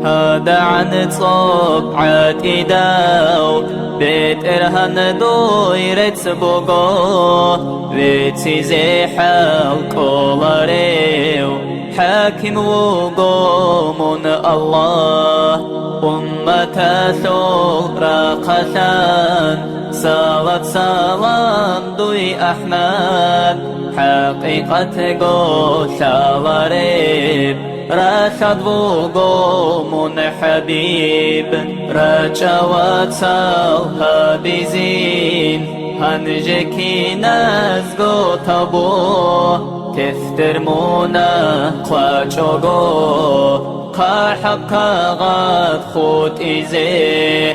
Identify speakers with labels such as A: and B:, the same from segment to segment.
A: هذا عن صبعة إداو بيت إرهن دويرت سبوغو بيت سيزي حلقو لاريو حاكم وقومون الله أمة ثورة قثان صلاة سلام دوي أحمد حقيقة قوشا لاريب رشد وقومون حبيب رجوات سالها بزين هنجكي نزقو تابو تفترمونا قواجوغو قاحقا غاد خود إزي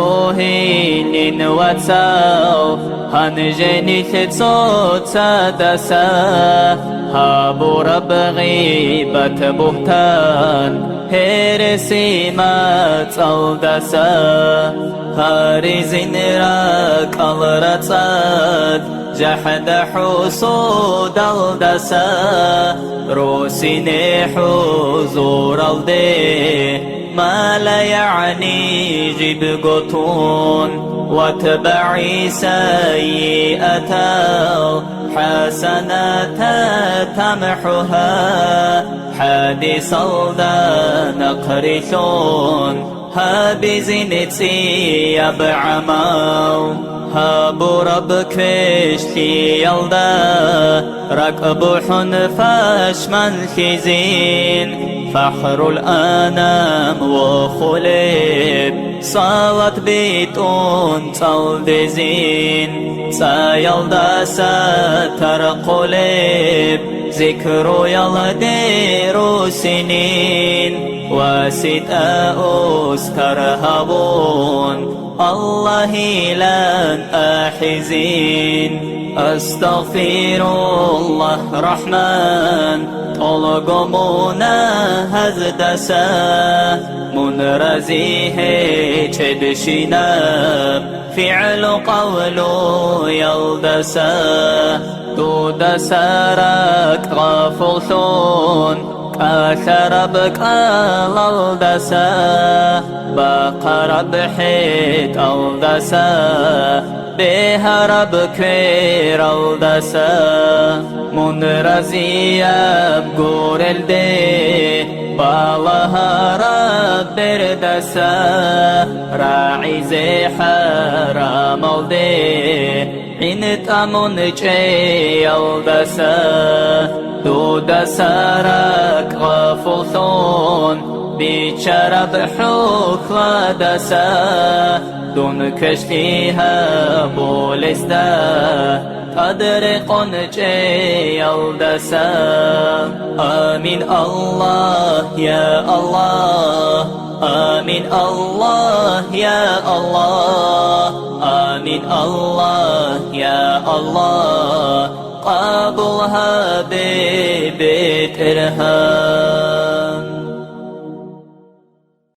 A: تساثوهين واتساو هنجني ثتصوت سادسا هابو رب غيبة بهتان هرسي ما تصودسا هارزين راك الرصاد جحد حسود الدسا روسين حضور الدي ما لا يعني جيب قطون واتبعي سيئة حسنات تمحها حادث الدا نقرثون هابزنتي يبعماو هابو ربك فشتي يلدا ركب حنفاش من خزين فخر الأنام وخليب صالت بيتون تلدزين سيلدا ستر قليب ذكر يلدير سنين وست أسكر هبون الله لن أحزين أستغفر الله رحمن طلقمونا هزدسا من رزيه تبشناب فعل قول يلدسا دود سارك غفلثون أشربك الألدسا بقرب حيت ألدسا بها ربك الدسا من رزياب قور الدي بالها رب الدسا راعي زي حرام الدي عين تامون جي الدسا دود سارك غفلثون بيشرب بحوك ودسا دون كشتيها بولستا أدرق نجي الدسا آمين الله يا الله آمين الله يا الله آمين الله يا الله قابلها ببيت إرهاب